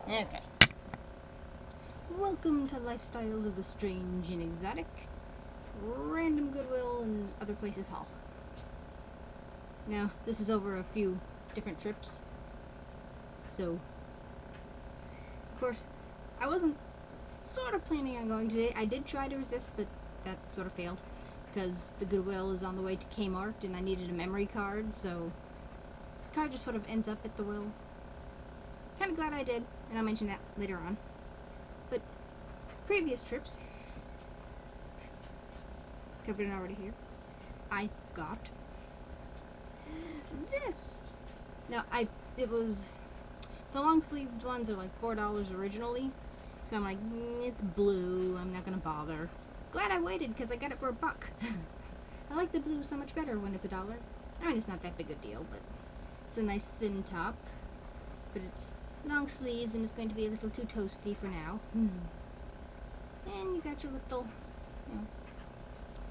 Okay. Welcome to Lifestyles of the Strange and Exotic, Random Goodwill and Other Places Haul. Now, this is over a few different trips. So, of course, I wasn't sort of planning on going today. I did try to resist, but that sort of failed. Because the Goodwill is on the way to Kmart and I needed a memory card, so the card just sort of ends up at the will. Kind of glad I did, and I'll mention that later on. But previous trips, covered it already here, I got this. Now, it was, the long sleeved ones are like $4 originally, so I'm like, it's blue, I'm not gonna bother. Glad I waited because I got it for $1. I like the blue so much better when it's $1. I mean, it's not that big a deal, but it's a nice thin top, but it's long sleeves and it's going to be a little too toasty for now. And you got your little,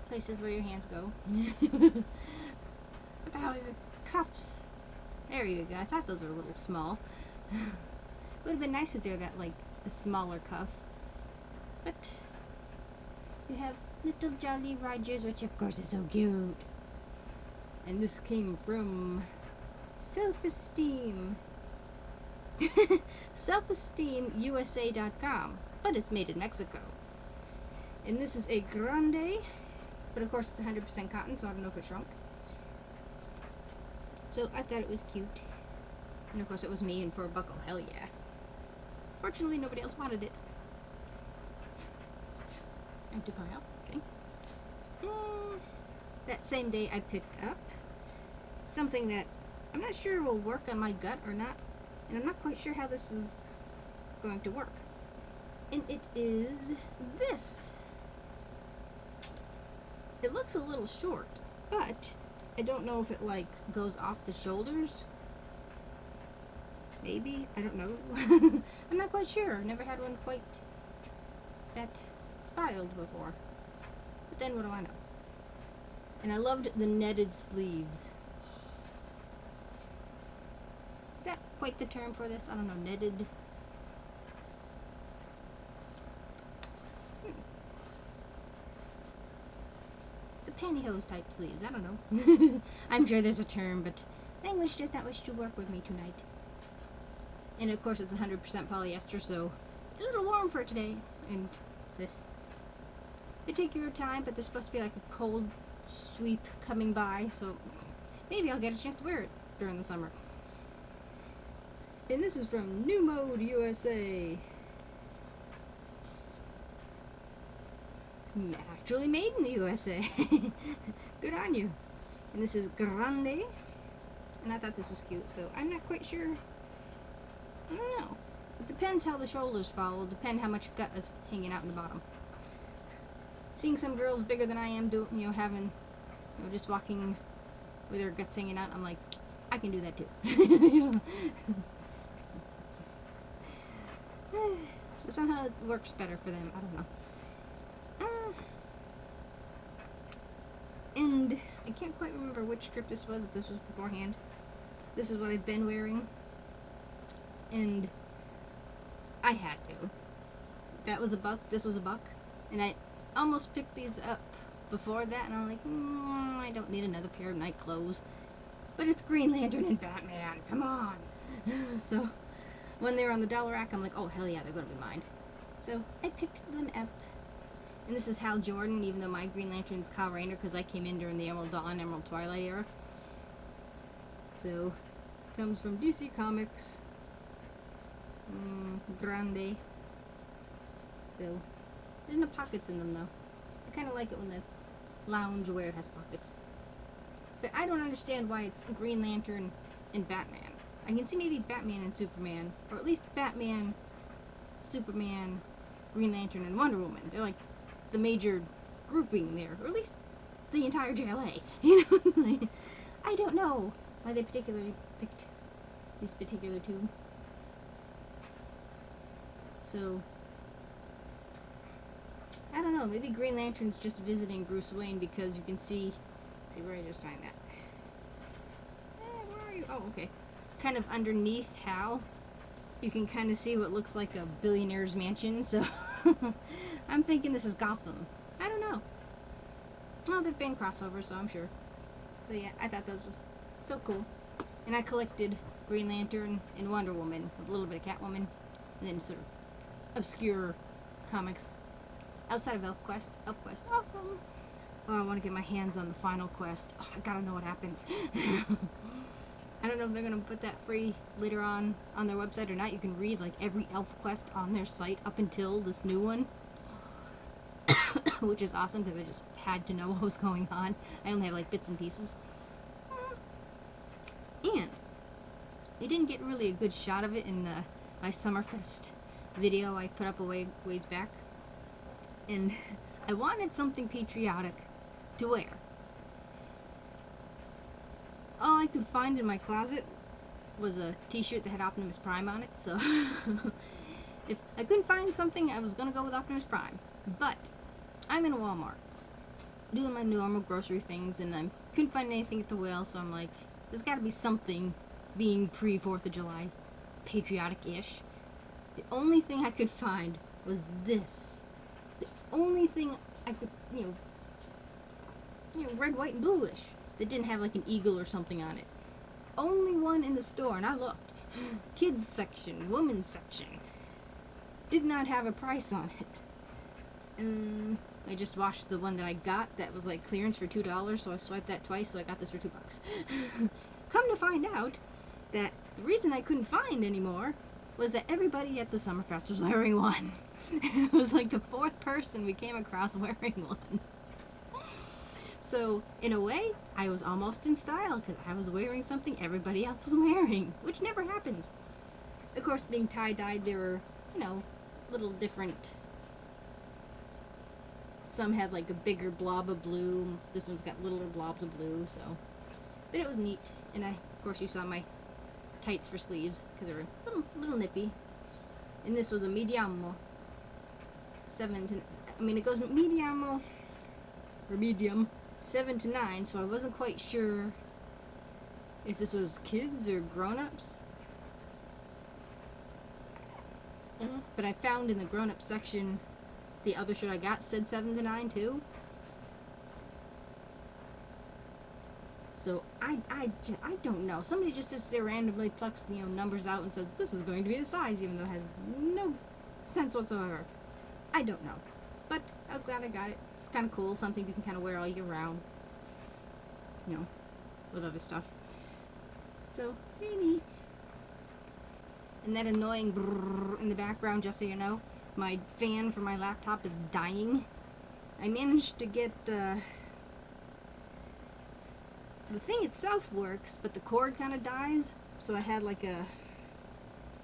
places where your hands go. What the hell is it? Cuffs. There you go. I thought those were a little small. Would have been nice if they were got like a smaller cuff. But you have little Jolly Rogers, which of course is so cute. And this came from Self-Esteem. selfesteemusa.com, but it's made in Mexico. And this is a grande, but of course it's 100% cotton, so I don't know if it shrunk. So I thought it was cute. And of course it was me, and for $1, oh hell yeah. Fortunately nobody else wanted it. Empty pile, okay. And that same day I picked up something that I'm not sure will work on my gut or not. And I'm not quite sure how this is going to work. And it is this. It looks a little short, but I don't know if it like goes off the shoulders. Maybe, I don't know. I'm not quite sure. Never had one quite that styled before. But then what do I know? And I loved the netted sleeves. Is that quite the term for this? I don't know, netted. The pantyhose type sleeves, I don't know. I'm sure there's a term, but English does not wish to work with me tonight. And of course it's 100% polyester, so a little warm for today. And this. They take your time, but there's supposed to be like a cold sweep coming by, so maybe I'll get a chance to wear it during the summer. And this is from New Mode USA. Actually made in the USA. Good on you. And this is grande. And I thought this was cute, so I'm not quite sure. I don't know. It depends how the shoulders fall. It'll depend how much gut is hanging out in the bottom. Seeing some girls bigger than I am having, just walking with their guts hanging out, I'm like, I can do that too. But somehow it works better for them. I don't know. And I can't quite remember which trip this was, if this was beforehand. This is what I've been wearing. And I had to. That was $1, this was $1. And I almost picked these up before that, and I'm like, I don't need another pair of night clothes. But it's Green Lantern and Batman, come on. So when they were on the dollar rack, I'm like, oh hell yeah, they're gonna be mine. So I picked them up. And this is Hal Jordan, even though my Green Lantern's Kyle Rayner, because I came in during the Emerald Dawn, Emerald Twilight era. So, comes from DC Comics. Grande. So, there's no pockets in them though. I kind of like it when the loungewear has pockets. But I don't understand why it's Green Lantern and Batman. I can see maybe Batman and Superman, or at least Batman, Superman, Green Lantern, and Wonder Woman. They're like the major grouping there, or at least the entire JLA. Like, I don't know why they particularly picked these particular two. So, I don't know, maybe Green Lantern's just visiting Bruce Wayne, because you can see where I just find that. Where are you? Oh, okay. Kind of underneath Hal. you can kind of see what looks like a billionaire's mansion, so I'm thinking this is Gotham. I don't know. Oh, they've been crossovers, so I'm sure. So yeah, I thought that was so cool. And I collected Green Lantern and Wonder Woman with a little bit of Catwoman, and then sort of obscure comics outside of ElfQuest. ElfQuest, awesome! Oh, I want to get my hands on the final quest. Oh, I gotta know what happens. I don't know if they're gonna put that free later on their website or not. You can read like every ElfQuest on their site up until this new one, which is awesome because I just had to know what was going on. I only have like bits and pieces. And they didn't get really a good shot of it in my Summerfest video I put up a ways back. And I wanted something patriotic to wear. All I could find in my closet was a t-shirt that had Optimus Prime on it, so if I couldn't find something, I was gonna go with Optimus Prime. But I'm in a Walmart doing my normal grocery things, and I couldn't find anything at the whale, so I'm like, there's gotta be something being pre-4th of July patriotic-ish. The only thing I could find was this. The only thing I could, you know, red, white, and bluish that didn't have like an eagle or something on it. Only one in the store, and I looked. Kids section, women's section. Did not have a price on it. I just watched the one that I got that was like clearance for $2, so I swiped that twice, so I got this for $2. Come to find out that the reason I couldn't find anymore was that everybody at the Summerfest was wearing one. It was like the 4th person we came across wearing one. So, in a way, I was almost in style because I was wearing something everybody else was wearing, which never happens. Of course, being tie-dyed, there were, you know, little different. Some had like a bigger blob of blue. This one's got littler blobs of blue, so. But it was neat. And of course, you saw my tights for sleeves because they were little nippy. And this was a mediamo. It goes mediamo or medium 7 to 9, so I wasn't quite sure if this was kids or grown-ups. But I found in the grown-up section the other shirt I got said 7 to 9 too. So I don't know. Somebody just sits there randomly plucks, you know, numbers out and says this is going to be the size, even though it has no sense whatsoever. I don't know, but I was glad I got it. It's kind of cool, something you can kind of wear all year round, you know, with other stuff. So, very neat. And that annoying brrrr in the background, just so you know, my fan for my laptop is dying. I managed to get, the thing itself works, but the cord kind of dies, so I had like a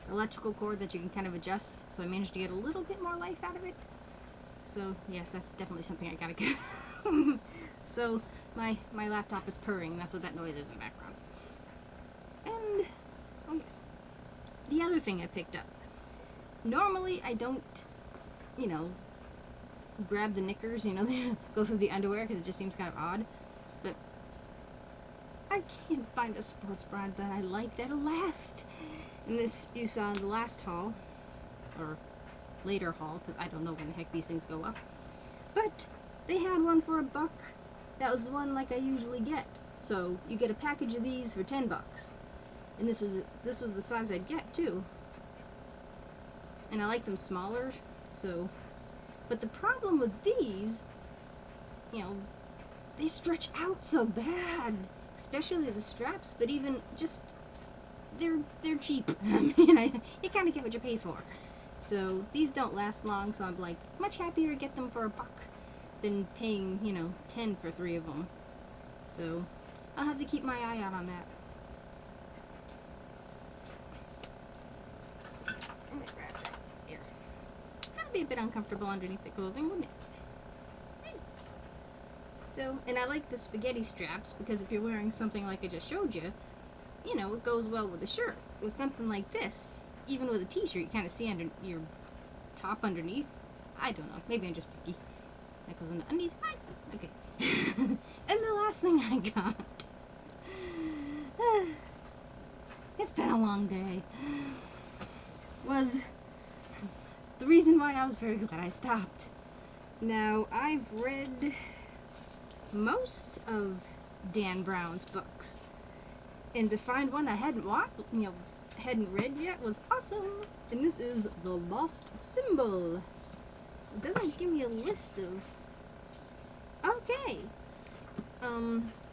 electrical cord that you can kind of adjust, so I managed to get a little bit more life out of it. So yes, that's definitely something I gotta get. So my laptop is purring, that's what that noise is in the background. And oh yes, the other thing I picked up. Normally I don't, you know, grab the knickers, you know, go through the underwear because it just seems kind of odd. But I can't find a sports bra that I like that'll last. And this you saw in the last haul, or later haul, because I don't know when the heck these things go up. But they had one for $1. That was the one like I usually get. So you get a package of these for $10. And this was the size I'd get too. And I like them smaller, so. But the problem with these, you know, they stretch out so bad, especially the straps. But even just they're cheap. I mean, you kind of get what you pay for. So these don't last long. So I'm like much happier to get them for $1 than paying, you know, 10 for 3 of them. So I'll have to keep my eye out on that. Let me grab that here. That'd be a bit uncomfortable underneath the clothing, wouldn't it? So, and I like the spaghetti straps because if you're wearing something like I just showed you, you know, it goes well with a shirt. With something like this, even with a t-shirt, you kind of see under your top underneath. I don't know. Maybe I'm just picky. That goes in the undies. Hi. Okay. And the last thing I got. It's been a long day. was the reason why I was very glad I stopped. Now, I've read most of Dan Brown's books, and to find one I hadn't hadn't read yet was awesome. And this is The Lost Symbol. It doesn't give me a list of... Okay.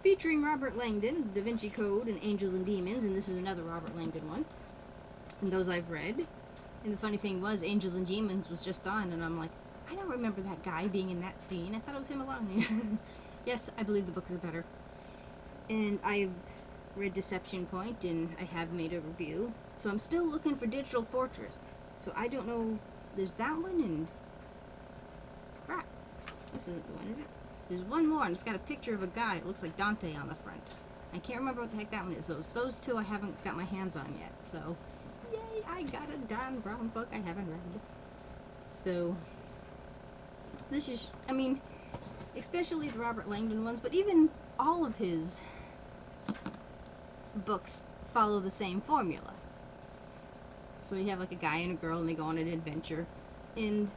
Featuring Robert Langdon, Da Vinci Code, and Angels and Demons, and this is another Robert Langdon one. And those I've read. And the funny thing was, Angels and Demons was just on, and I'm like, I don't remember that guy being in that scene. I thought it was him alone. Yes, I believe the book is better. And I've read Deception Point, and I have made a review. So I'm still looking for Digital Fortress. So I don't know. There's that one, and... crap. This isn't the one, is it? There's one more, and it's got a picture of a guy. It looks like Dante on the front. I can't remember what the heck that one is. Those two I haven't got my hands on yet. So, yay, I got a Dan Brown book I haven't read. So, this is, I mean, especially the Robert Langdon ones, but even all of his books follow the same formula. So you have like a guy and a girl, and they go on an adventure. And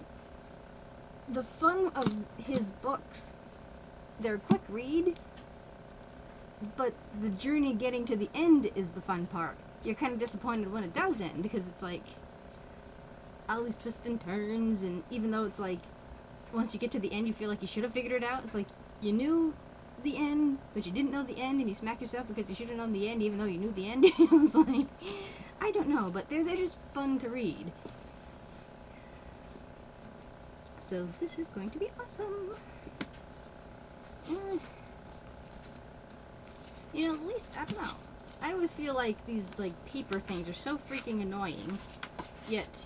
the fun of his books, they're a quick read, but the journey getting to the end is the fun part. You're kind of disappointed when it does end, because it's like all these twists and turns, and even though it's like once you get to the end you feel like you should have figured it out, it's like you knew the end but you didn't know the end, and you smack yourself because you should have known the end even though you knew the end. It was like, I don't know, but they're just fun to read. So this is going to be awesome. You know, at least, I don't know. I always feel like these, like, paper things are so freaking annoying. Yet,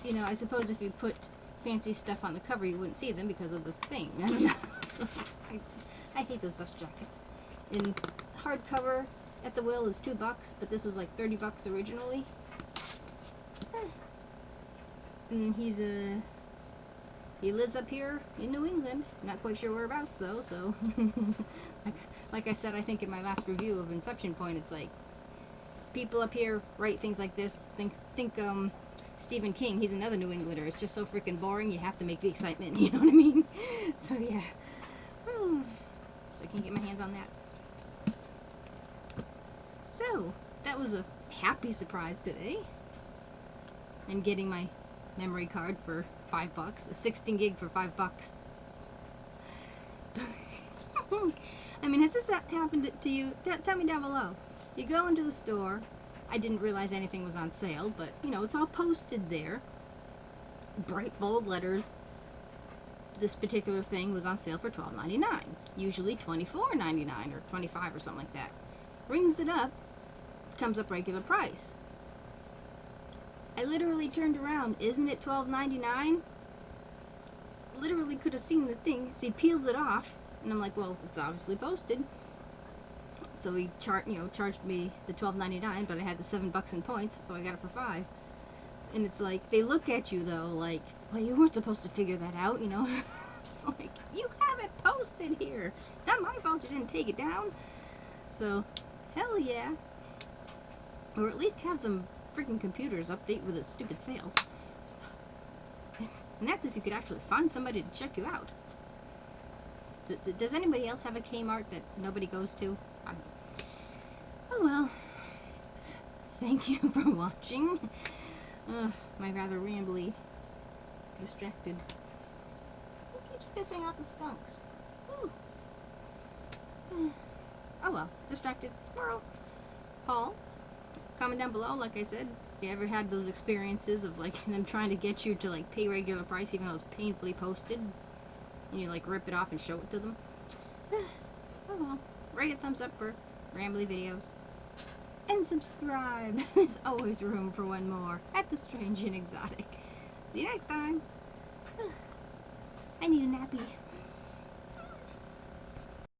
you know, I suppose if you put fancy stuff on the cover, you wouldn't see them because of the thing. I don't know. So, I hate those dust jackets. In hardcover, at the Will is $2, but this was like $30 originally. And he lives up here in New England. Not quite sure whereabouts though, so like I said, I think in my last review of Inception Point, it's like people up here write things like this. Think Stephen King, he's another New Englander. It's just so freaking boring, you have to make the excitement, you know what I mean? So yeah. So I can get my hands on that. So, that was a happy surprise today. And getting my memory card for $5, a 16 gig for $5. I mean, has this happened to you? Tell me down below. You go into the store. I didn't realize anything was on sale, but you know, it's all posted there. Bright bold letters. This particular thing was on sale for $12.99. Usually $24.99 or $25 or something like that. Rings it up, comes up regular price. I literally turned around. Isn't it $12.99? Literally could have seen the thing. So he peels it off, and I'm like, well, it's obviously posted. So he charged me the $12.99, but I had the $7 in points, so I got it for $5. And it's like, they look at you though, like, well, you weren't supposed to figure that out, you know? It's like, you have it posted here. It's not my fault you didn't take it down. So, hell yeah. Or at least have some freaking computers update with the stupid sales. And that's if you could actually find somebody to check you out. Does anybody else have a Kmart that nobody goes to? Oh well. Thank you for watching. My rather rambly, distracted. Who keeps pissing off the skunks? Ooh. Oh well, distracted squirrel. Paul, comment down below, like I said, if you ever had those experiences of like them trying to get you to like pay regular price even though it's painfully posted, and you like rip it off and show it to them. Oh well, rate a thumbs up for rambly videos. And subscribe. There's always room for one more at the Strange and Exotic. See you next time. I need a nappy.